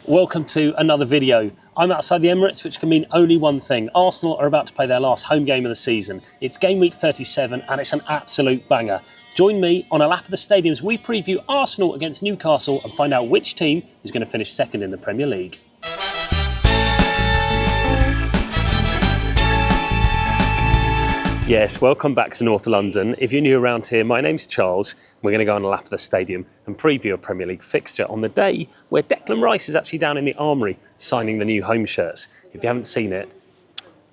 Welcome to another video. I'm outside the Emirates, which can mean only one thing. Arsenal are about to play their last home game of the season. It's game week 37 and it's an absolute banger. Join me on a lap of the stadium as we preview Arsenal against Newcastle and find out which team is going to finish second in the Premier League. Yes, welcome back to North London. If you're new around here, my name's Charles. We're going to go on a lap of the stadium and preview a Premier League fixture on the day where Declan Rice is actually down in the Armoury signing the new home shirts. If you haven't seen it,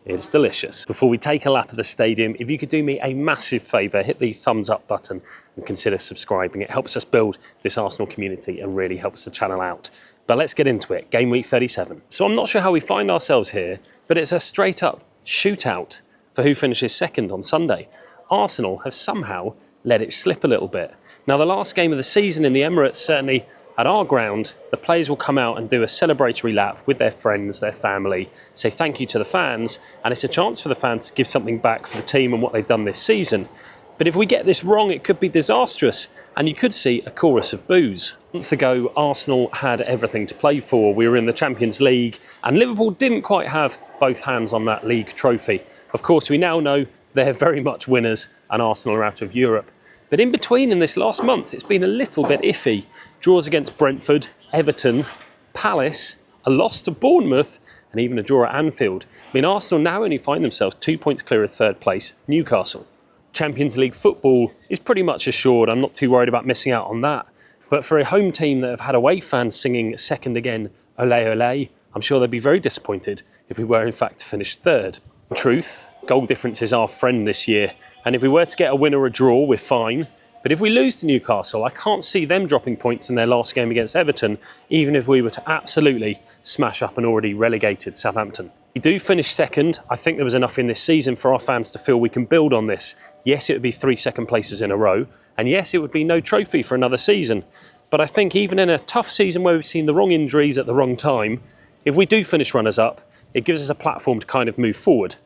it's delicious. Before we take a lap of the stadium, if you could do me a massive favour, hit the thumbs up button and consider subscribing. It helps us build this Arsenal community and really helps the channel out. But let's get into it, game week 37. So I'm not sure how we find ourselves here, but it's a straight up shootout for who finishes second on Sunday. Arsenal have somehow let it slip a little bit. Now, the last game of the season in the Emirates, certainly at our ground, the players will come out and do a celebratory lap with their friends, their family, say thank you to the fans, and it's a chance for the fans to give something back for the team and what they've done this season. But if we get this wrong, it could be disastrous, and you could see a chorus of boos. A month ago, Arsenal had everything to play for. We were in the Champions League, and Liverpool didn't quite have both hands on that league trophy. Of course, we now know they're very much winners and Arsenal are out of Europe. But in between, in this last month, it's been a little bit iffy. Draws against Brentford, Everton, Palace, a loss to Bournemouth, and even a draw at Anfield. I mean, Arsenal now only find themselves 2 points clear of third place, Newcastle. Champions League football is pretty much assured. I'm not too worried about missing out on that. But for a home team that have had away fans singing second again, ole ole, I'm sure they'd be very disappointed if we were in fact to finish third. In truth, goal difference is our friend this year, and if we were to get a win or a draw, we're fine. But if we lose to Newcastle, I can't see them dropping points in their last game against Everton, even if we were to absolutely smash up an already relegated Southampton. We do finish second. I think there was enough in this season for our fans to feel we can build on this. Yes, it would be 3 second places in a row, and yes, it would be no trophy for another season. But I think even in a tough season where we've seen the wrong injuries at the wrong time, if we do finish runners-up, it gives us a platform to kind of move forward.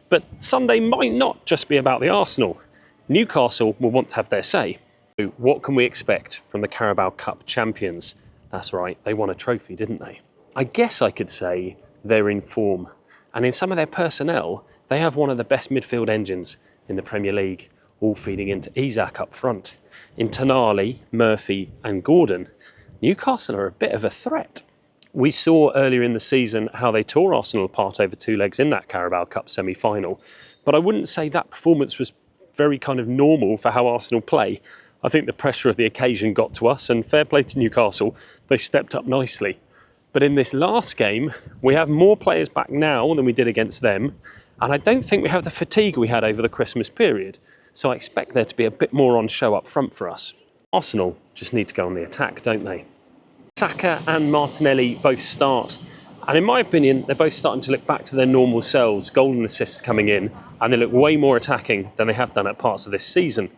But Sunday might not just be about the Arsenal. Newcastle will want to have their say. So what can we expect from the Carabao Cup champions? That's right, they won a trophy, didn't they? I guess I could say they're in form. And in some of their personnel, they have one of the best midfield engines in the Premier League, all feeding into Isak up front. In Tonali, Murphy and Gordon, Newcastle are a bit of a threat. We saw earlier in the season how they tore Arsenal apart over 2 legs in that Carabao Cup semi-final, but I wouldn't say that performance was very kind of normal for how Arsenal play. I think the pressure of the occasion got to us, and fair play to Newcastle, they stepped up nicely. But in this last game, we have more players back now than we did against them, and I don't think we have the fatigue we had over the Christmas period, so I expect there to be a bit more on show up front for us. Arsenal just need to go on the attack, don't they? Saka and Martinelli both start, and in my opinion they're both starting to look back to their normal selves. Golden assists coming in and they look way more attacking than they have done at parts of this season.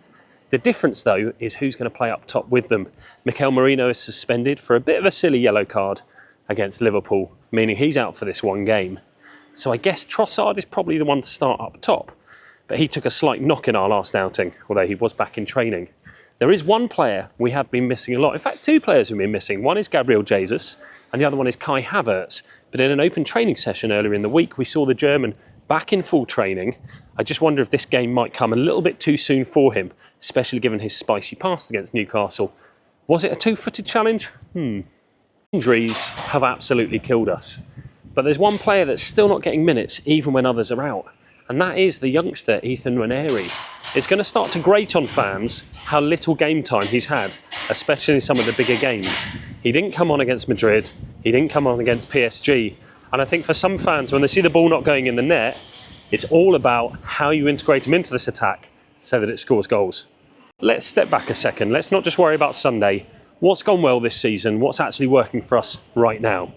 The difference though is who's going to play up top with them. Mikel Merino is suspended for a bit of a silly yellow card against Liverpool, meaning he's out for this one game. So I guess Trossard is probably the one to start up top, but he took a slight knock in our last outing, although he was back in training. There is one player we have been missing a lot. In fact, 2 players we've been missing. One is Gabriel Jesus, and the other one is Kai Havertz. But in an open training session earlier in the week, we saw the German back in full training. I just wonder if this game might come a little bit too soon for him, especially given his spicy past against Newcastle. Was it a 2-footed challenge? Injuries have absolutely killed us. But there's one player that's still not getting minutes, even when others are out. And that is the youngster, Ethan Nwaneri. It's going to start to grate on fans how little game time he's had, especially in some of the bigger games. He didn't come on against Madrid, he didn't come on against PSG, and I think for some fans, when they see the ball not going in the net, it's all about how you integrate him into this attack so that it scores goals. Let's step back a second, let's not just worry about Sunday. What's gone well this season? What's actually working for us right now?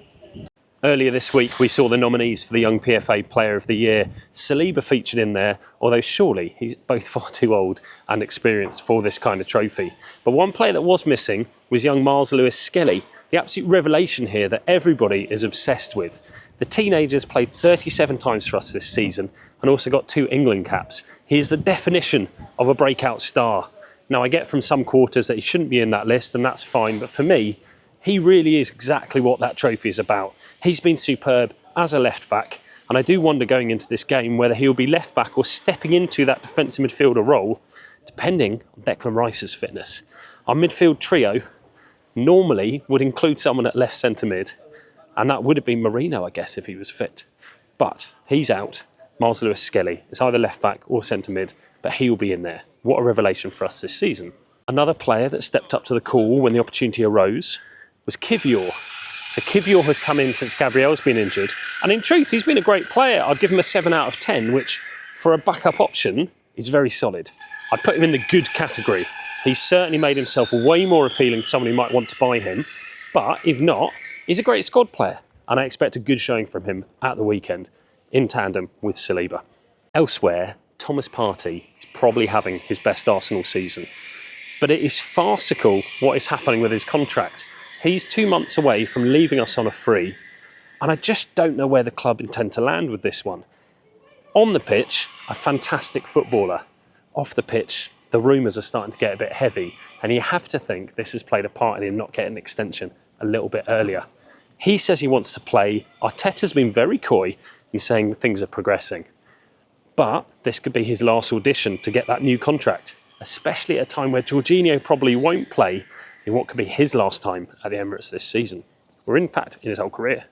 Earlier this week, we saw the nominees for the Young PFA Player of the Year. Saliba featured in there, although surely he's both far too old and experienced for this kind of trophy. But one player that was missing was young Miles Lewis-Skelly, the absolute revelation here that everybody is obsessed with. The teenager's played 37 times for us this season and also got 2 England caps. He is the definition of a breakout star. Now, I get from some quarters that he shouldn't be in that list, and that's fine, but for me, He really is exactly what that trophy is about. He's been superb as a left back, and I do wonder going into this game whether he'll be left back or stepping into that defensive midfielder role, depending on Declan Rice's fitness. Our midfield trio normally would include someone at left centre mid, and that would have been Marino, I guess, if he was fit. But he's out. Miles Lewis-Skelly is either left back or centre mid, but he'll be in there. What a revelation for us this season. Another player that stepped up to the call when the opportunity arose was Kivior. So Kivior has come in since Gabriel's been injured, and in truth, he's been a great player. I'd give him a 7 out of 10, which for a backup option is very solid. I'd put him in the good category. He's certainly made himself way more appealing to someone who might want to buy him, but if not, he's a great squad player, and I expect a good showing from him at the weekend, in tandem with Saliba. Elsewhere, Thomas Partey is probably having his best Arsenal season, but it is farcical what is happening with his contract. He's 2 months away from leaving us on a free, and I just don't know where the club intend to land with this one. On the pitch, a fantastic footballer. Off the pitch, the rumours are starting to get a bit heavy, and you have to think this has played a part in him not getting an extension a little bit earlier. He says he wants to play. Arteta's been very coy in saying things are progressing. But this could be his last audition to get that new contract, especially at a time where Jorginho probably won't play in what could be his last time at the Emirates this season, or in fact in his whole career.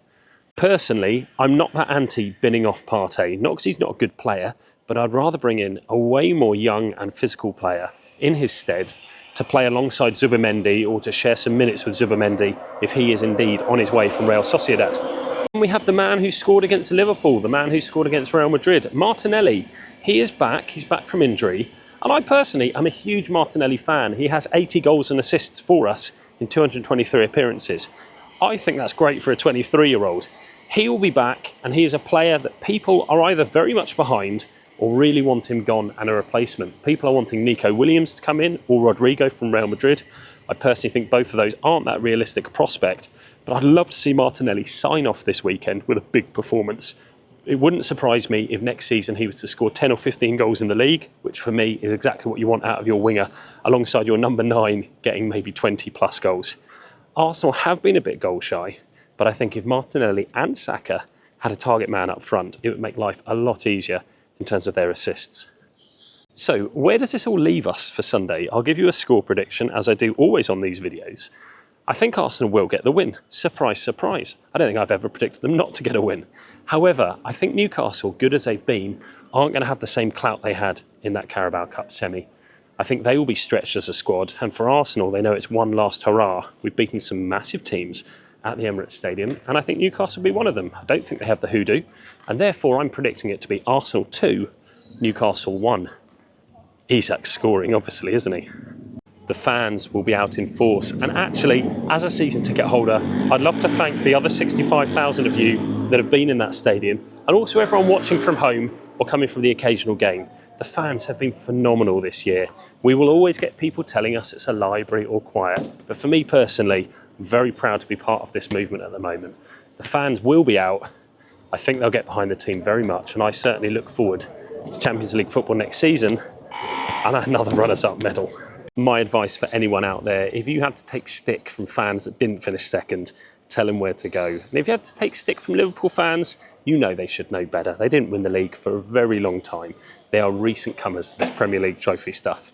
Personally, I'm not that anti binning off Partey, not because he's not a good player, but I'd rather bring in a way more young and physical player in his stead to play alongside Zubimendi or to share some minutes with Zubimendi if he is indeed on his way from Real Sociedad. And we have the man who scored against Liverpool, the man who scored against Real Madrid, Martinelli. He is back, he's back from injury. And I personally am a huge Martinelli fan. He has 80 goals and assists for us in 223 appearances. I think that's great for a 23-year-old. He will be back, and he is a player that people are either very much behind or really want him gone and a replacement. People are wanting Nico Williams to come in or Rodrigo from Real Madrid. I personally think both of those aren't that realistic prospect, but I'd love to see Martinelli sign off this weekend with a big performance. It wouldn't surprise me if next season he was to score 10 or 15 goals in the league, which for me is exactly what you want out of your winger, alongside your number 9 getting maybe 20 plus goals. Arsenal have been a bit goal shy, but I think if Martinelli and Saka had a target man up front, it would make life a lot easier in terms of their assists. So where does this all leave us for Sunday? I'll give you a score prediction, as I do always on these videos. I think Arsenal will get the win. Surprise, surprise. I don't think I've ever predicted them not to get a win. However, I think Newcastle, good as they've been, aren't going to have the same clout they had in that Carabao Cup semi. I think they will be stretched as a squad, and for Arsenal, they know it's one last hurrah. We've beaten some massive teams at the Emirates Stadium, and I think Newcastle will be one of them. I don't think they have the hoodoo, and therefore I'm predicting it to be Arsenal 2, Newcastle 1. Isak's scoring, obviously, isn't he? The fans will be out in force, and actually, as a season ticket holder, I'd love to thank the other 65,000 of you that have been in that stadium, and also everyone watching from home or coming from the occasional game. The fans have been phenomenal this year. We will always get people telling us it's a library or quiet, but for me personally, I'm very proud to be part of this movement at the moment. The fans will be out. I think they'll get behind the team very much, and I certainly look forward to Champions League football next season and another runners-up medal. My advice for anyone out there, if you had to take stick from fans that didn't finish second, tell them where to go. And if you had to take stick from Liverpool fans, you know they should know better. They didn't win the league for a very long time. They are recent comers to this Premier League trophy stuff.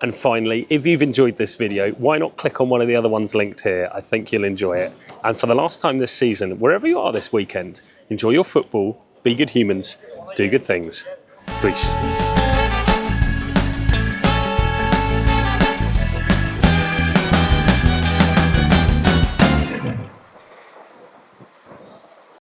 And finally, if you've enjoyed this video, why not click on one of the other ones linked here? I think you'll enjoy it. And for the last time this season, wherever you are this weekend, enjoy your football, be good humans, do good things. Peace.